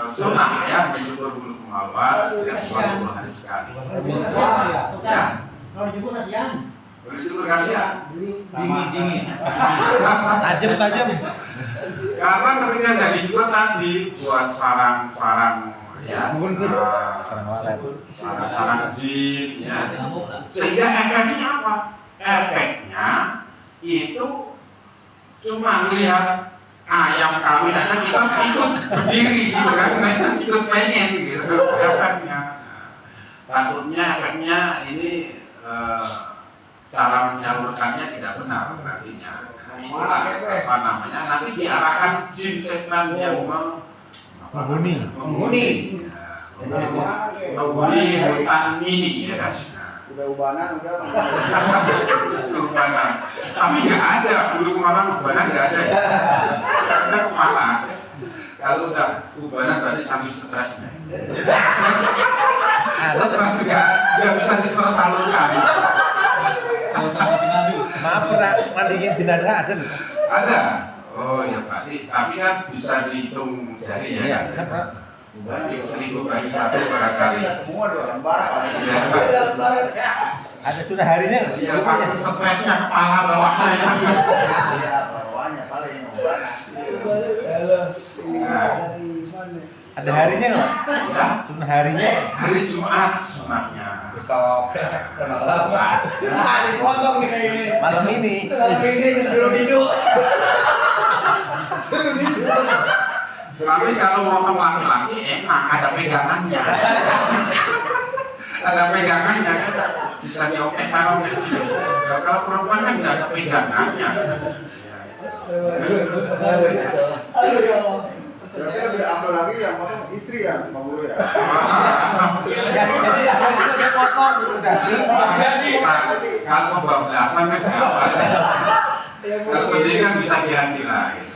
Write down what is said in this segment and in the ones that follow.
sunnah ya mencukur bulu kemaluan tidak 20 hari sekali. Ya. Kalau dicukur kasihan. Kalau dicukur kasihan. Dingin. Tajam. Karena ketika nggak dicukur tadi buat sarang-sarang ya, sarang-sarang jin ya. Sehingga efeknya apa? Efeknya itu cuma melihat ayam kawin aja kita ikut berdiri gitu kan, ikut pengen gitu efeknya. Takutnya efeknya ini cara menyalurkannya tidak benar nantinya. Itulah apa namanya, nanti diarahkan jin setan yang menghuni hutan mini ya kan. Ubanan. Tapi nggak ada bulu kemaluan ubanan, nggak ada ya. Ada kepala. Kalau udah ubanan berarti sambil stresnya. Stres nggak bisa dipersalurkan. Maaf, pernah mandiin jenazah ada loh. Ada. Oh ya berarti, tapi kan bisa dihitung jari ya. Iya, kan? siapa? Berarti 1000 bagi 1 barangkali. Tidak semua 2 lembar paling. Ada sudah harinya nggak? Iya, tapi stresnya kepala bawahnya ya. Iya, bawahnya paling ubanan. Ada harinya nggak? Ya. Sunnah harinya. Hari Jumat sunahnya. Besok kenal apa? Dipotong nih kayak ini. Malam ini. Dulu hidup. Tapi kalau motong laki-laki enak, ada pegangannya. Ada pegangannya kan bisa diokes sana okes gitu. Kalau perempuan kan nggak ada pegangannya. Berarti lebih ambil lagi yang potong istri ya, Pak Guru ya. Jadi saya potong udah. Kalau pembablasan kan nggak apa. Kalau sendiri kan bisa diganti lah.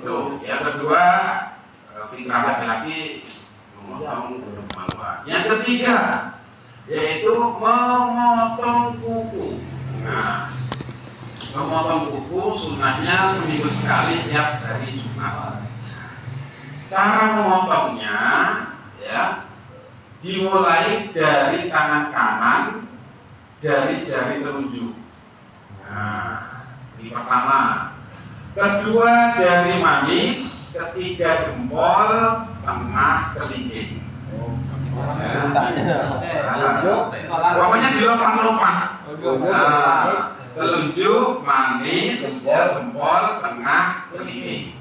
Tuh, yang kedua fitrah laki-laki memotong bulu kemaluan. Yang ketiga yaitu memotong kuku. Nah, memotong kuku sunnahnya seminggu sekali tiap hari Jumat. Cara memotongnya ya dimulai dari tangan kanan dari jari telunjuk. Nah, ini pertama. Kedua jari manis, ketiga jempol, tengah kelingking. Pokoknya dilopak-lopak. Telunjuk, manis, jempol, tengah, kelingking.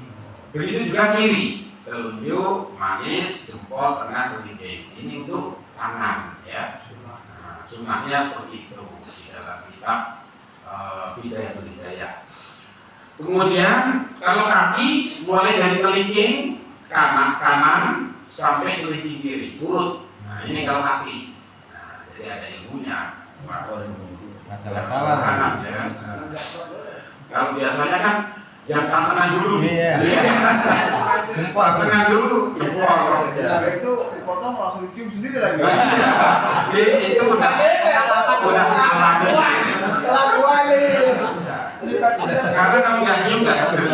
Begitu juga kiri. Telunjuk, manis, jempol, tengah, kelingking. Ini untuk tangan ya. Nah, sunnahnya seperti itu di dalam kitab Bidayah. Kemudian kalau kaki mulai dari kelingking kanan sampai kelingking kiri urut. Nah ini kalau kaki. Nah, jadi ada ilmunya. Masalah Kanan ya. Kalau biasanya kan yang tangan dulu. Iya. Jempol tangan dulu. Jempol. Ya, itu dipotong langsung dicium sendiri lagi. Itu udah alami. Kelakuan nih. Karena kalau nggak nyium nggak sadar.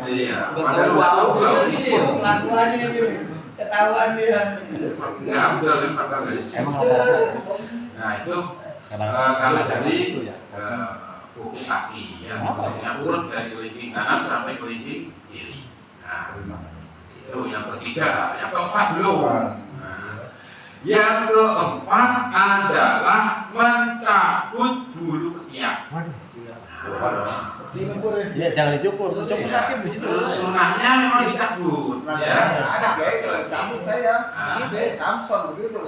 Iya. Padahal belum. Kelakuan ini ketahuan dia. Nggak betul Emang ada. Nah itu kalau dari kuku kaki ya, urut dari kelingking kanan sampai kelingking kiri. Nah itu yang ketiga, yang keempat belum. Yang keempat adalah mencabut bulu ketiak. Iya, jangan dicukur. Cukur sakit di situ. Sunnahnya memang dicabut. Nah, Ya. ada kayak itu cabut saya. Ini Samson begitu.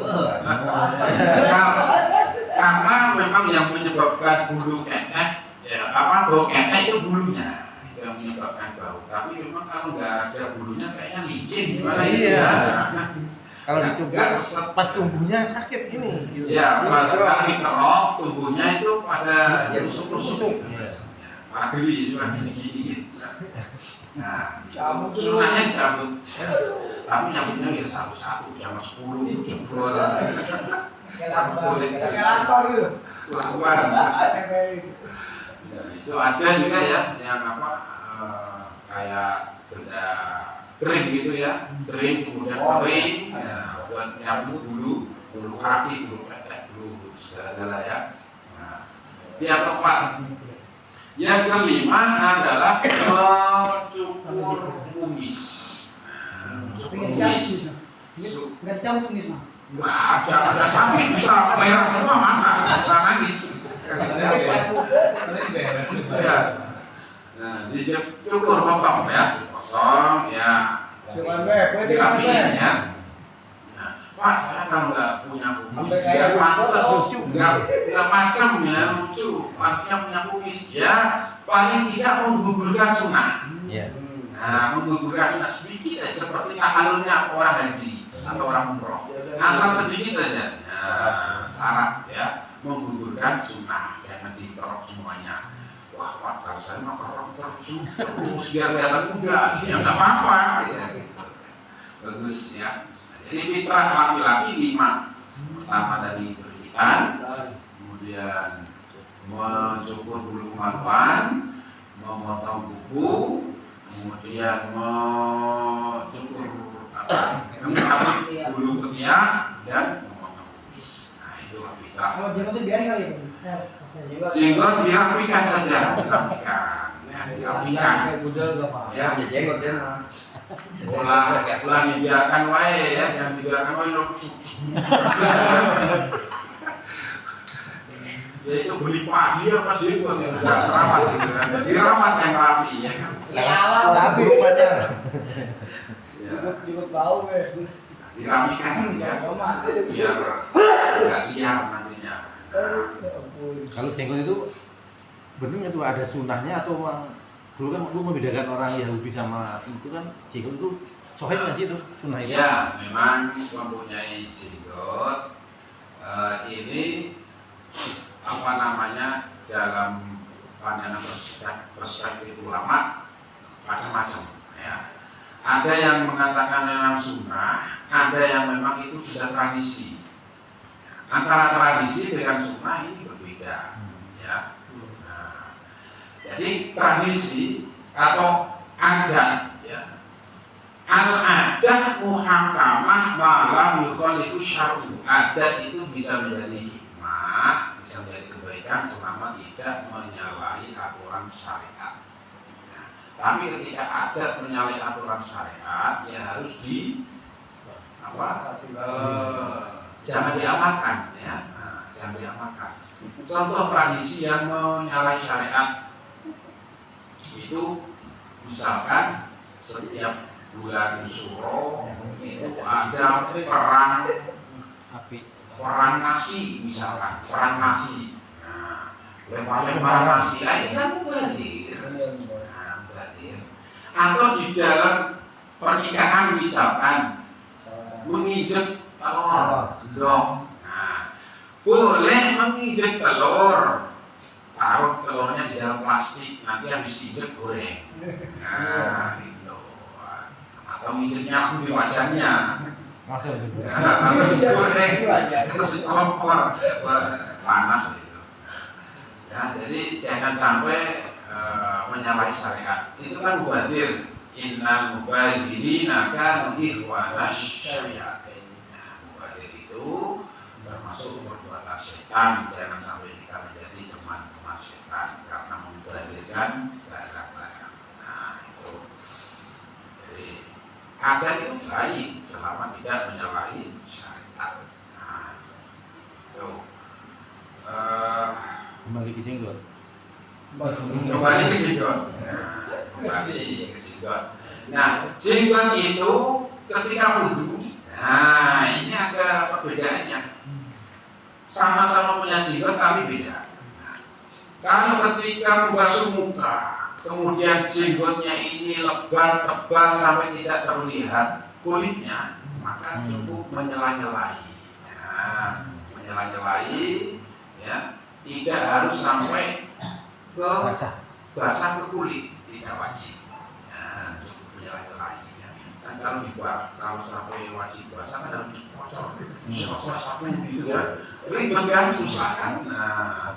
Karena memang yang menyebabkan bulu ketek, ya apa bau ketek itu bulunya itu yang menyebabkan bau. Tapi memang kalau nggak ada bulunya kayaknya licin gimana Iya. ya. Kalau dicukur pas tumbuhnya sakit ini. Gitu. Ya, pas kali kerok tubuhnya itu pada Ya, susuk. Iya. Magri cuma gini. Nah, Cabut dulu. sunahnya cabut. Tapi cabutnya ya satu-satu, jam 10 itu jebol. Kayak lapar gitu. Lakukan. Ya, itu ada juga ya yang apa kayak benda kering gitu ya, kering kemudian kering, ya, buat nyambut bulu kaki, bulu ketek, bulu segala ya. Nah, yang keempat, yang kelima adalah mencukur kumis. Mencukur kumis. Nggak dicabut nih mah. Wah, ada sakit bisa merah semua mana? Bisa nangis. Ya. Nah, dicukur potong ya, potong ya. Cuman be, Dirapiin ya. Nah, Pak, saya kalau nggak punya kumis, Sampai kayak nggak pantas, lucu. nggak macam ya, lucu. Maksudnya punya kumis, ya paling tidak menggugurkan sunnah. Iya. Nah, menggugurkan sunnah sedikit aja, seperti tahalulnya orang haji atau orang umroh. Asal sedikit aja. Nah, syarat ya, menggugurkan sunnah, jangan dikerok semuanya. Wah, Pak, kalau saya mau kerok terus biar kelihatan muda, ya nggak apa-apa. Bagus ya. Jadi fitrah laki-laki 5. Pertama dari berkhitan, kemudian mencukur bulu kemaluan, memotong kuku, kemudian mencukur mencabut bulu ketiak dan memotong kumis. Nah, itu fitrah. Kalau jenggot itu biarin kali ya. Jenggot dirapikan saja, dirapikan. Ya, dirapikan. Ya, Ya jenggot ya mah. Ulah dibiarkan wae ya, jangan dibiarkan wae rusuk. Ya itu beli padi apa jenggot yang sudah terawat gitu kan. Dirawat yang rapi ya kan. Rapi rupanya. Ya, Jenggot bau be. dirapikan ya. Biar enggak liar nantinya. Kalau jenggot itu bener nggak tuh ada sunnahnya atau memang dulu kan lu membedakan orang Yahudi sama itu kan jenggot itu sahih nggak sih itu sunnah itu? Ya, memang mempunyai jenggot ini apa namanya dalam pandangan perspektif ulama macam-macam ya. Ada yang mengatakan memang sunnah, ada yang memang itu sudah tradisi. Antara tradisi dengan sunnah ini berbeda ya. Nah, jadi tradisi atau adat ya, al-adat muhakamah malam yukhalifu syar'u. Adat itu bisa menjadi hikmah, bisa menjadi kebaikan selama tidak menyalahi aturan syariat. Nah, tapi ketika adat menyalahi aturan syariat, ya harus jangan diamalkan ya. Nah, jangan diamalkan. Contoh tradisi yang menyalahi syariat itu misalkan setiap bulan Suro itu ada perang nasi misalkan, perang nasi. Nah, lempar nasi ini kan mubazir. Nah, mubazir. Atau di dalam pernikahan misalkan menginjek telur, dong. Nah, boleh menginjek telur. Taruh telurnya di dalam plastik, nanti habis diinjek goreng. Nah, gitu. Atau nginjeknya di wajahnya. Masa itu? Goreng, kasih kompor, panas gitu. Ya, jadi jangan sampai menyalahi syariat. Itu kan mubazir. Innal mubazirina kanu ikhwana syariat. Mubazir itu termasuk perbuatan setan. Jangan sampai kita menjadi teman-teman setan karena membazirkan barang-barang. Nah, itu. Jadi adat itu baik selama tidak menyalahi syariat. Nah, itu. Kembali ke jenggot. Kembali ke jenggot. Kembali ke jenggot. Nah, jenggot itu ketika wudhu. Nah, ini ada perbedaannya. Sama-sama punya jenggot tapi beda. Nah, kalau ketika membasuh muka, kemudian jenggotnya ini lebar tebal sampai tidak terlihat kulitnya, maka cukup menyela-nyelai. Nah, menyela-nyelai, ya, tidak harus sampai ke basah ke kulit, tidak wajib. Nah, cukup menyela-nyelai. Ya. Kan kalau dibuat kalau sampai wajib basah kan harus dikocor, sapu gitu kan. Ribet kan susah kan. Nah,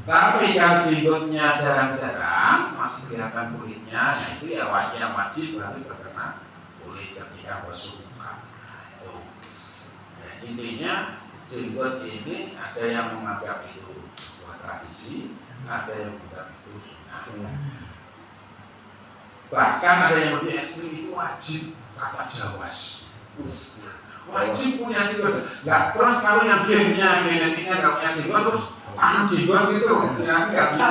tapi kalau jenggotnya jarang-jarang, masih kelihatan kulitnya, nah itu ya wajib harus terkena kulit ketika basuh muka. Itu. Ya, intinya jenggot ini ada yang menganggap itu sebuah tradisi, ada yang menganggap itu sunnah. Bahkan ada yang lebih ekstrim itu wajib kata jawas. Wajib punya jenggot. Nah, terus kalau yang genetiknya nggak punya jenggot terus tanam jenggot gitu, ya nggak bisa.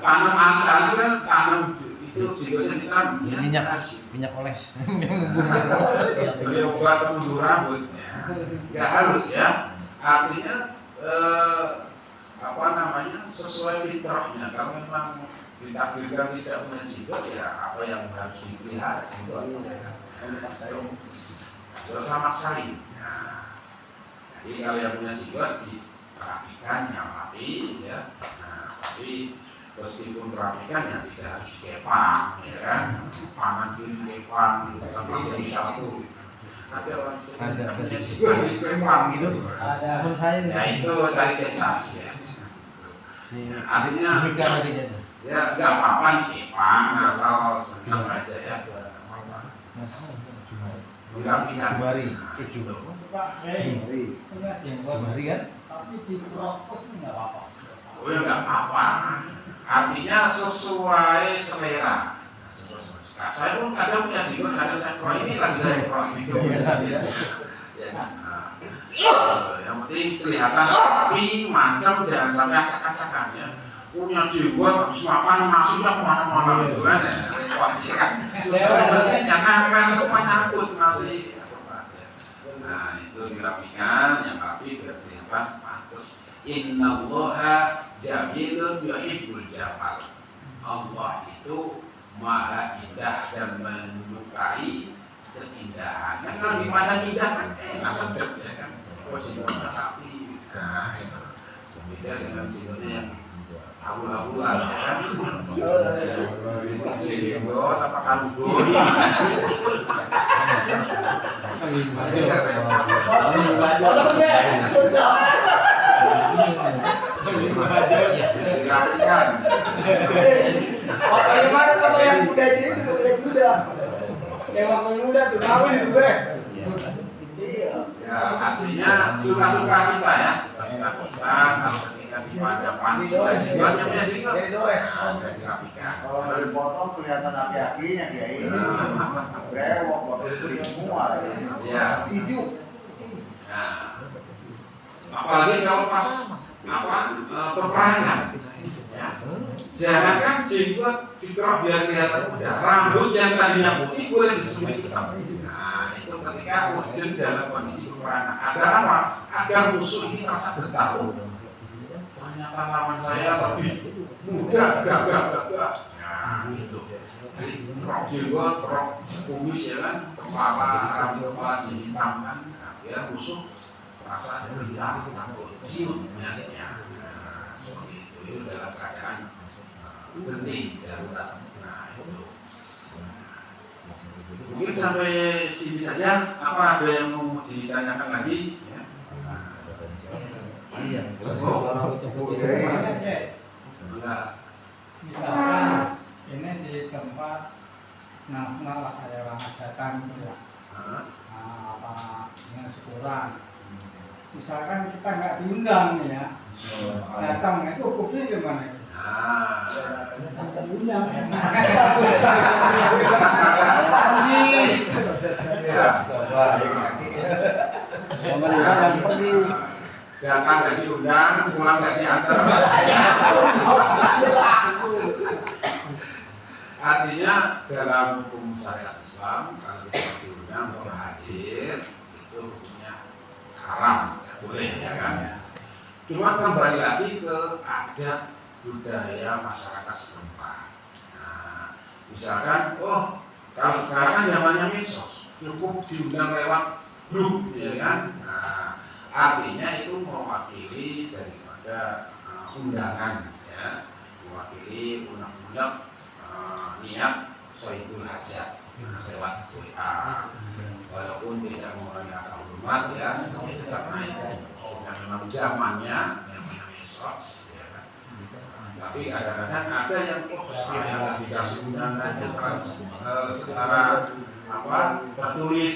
Tanam ansal itu kan tanam itu jenggotnya kita minyak oles. Jadi obat penumbuh rambut, nggak harus ya. Artinya apa namanya sesuai fitrahnya. Kalau memang ditakdirkan tidak punya jenggot ya apa yang harus dipelihara jenggot ya. Sama sekali. Nah, jadi kalau yang punya jenggot diperapikan yang rapi ya. Nah, tapi meskipun perapikan yang tidak harus dikepang, ya kan? Panan kiri kepang, sampai jadi satu. Ada orang Ada punya jenggot dikepang gitu. Ada. Teman saya nih. Ya itu cari sensasi ya. Artinya ya nggak apa-apa dikepang, asal senang aja ya. Jumari. Jumari kan? Tapi di prokos nggak apa-apa. Oh ya nggak apa-apa. Artinya sesuai selera. Nah, saya pun kadang punya jenggot, kadang saya pro ini, kadang saya pro ini. Yang penting kelihatan rapi, macam, jangan sampai acak-acakan ya. Punya jenggot, habis makan nasinya kemana-mana gitu kan ya. Susah mesinnya kan semua nyangkut nasi. Nah itu dirapikan, yang rapi biar kelihatan pantas. Innallaha jamilun yuhibbul jamal. Allah itu maha indah dan menyukai keindahan. Kan kalau di mana indah kan nggak sedap ya kan. Oh jenggotnya rapi. Nah itu beda dengan jenggotnya yang abu-abuan ya kan. Jenggot apa kalunggun? Dirapikan. Foto yang mana? Foto yang muda ini itu foto yang muda. Yang waktu muda tuh kawin tuh bre. Iya. Ya artinya suka-suka kita ya, suka-suka kita. Kalau ketika dipanjang jengotnya punya jenggot, dirapikan. Kalau dipotong kelihatan aki-akinya kiai. Brewok, beli semua. Ya. Hidup. Nah, apalagi kalau pas peperangan, ya. Jangan kan jenggot dikerok biar kelihatan muda. Rambut yang tadinya putih boleh disembunyi hitam. Nah, itu ketika wujud dalam kondisi peperangan. Agar apa? Agar musuh ini merasa getar. Ternyata lawan saya lebih muda, gagah. Nah, itu. Rok jenggot, rok kumis ya kan, kepala, rambut kepala dihitamkan. Biar musuh merasa hilang, cium penyakitnya. Nah, seperti itu dalam keadaan penting darurat. Nah itu. Mungkin sampai sini saja. Apa ada yang mau ditanyakan lagi? Ya. Misalkan ini di tempat ngalah kayak hajatan gitu ya. Apa dengan syukuran. Misalkan kita nggak diundang nih ya, datang itu hukumnya gimana? Diundang ya. Datang nggak diundang, pulang nggak diantar. Artinya dalam hukum syariat Islam kalau kita diundang atau hadir itu hukumnya haram, boleh ya kan? Cuma kembali lagi ke adat budaya masyarakat setempat. Nah, misalkan, kalau sekarang zamannya medsos, cukup diundang lewat grup, ya kan? Nah, artinya itu mewakili daripada undangan, ya, mewakili undang-undang niat sohibul hajat lewat WA. Walaupun tidak mengurangi rasa hormat ya, karena itu memang zamannya yang medsos. Tapi kadang-kadang ada yang yang dikasih undangan secara apa tertulis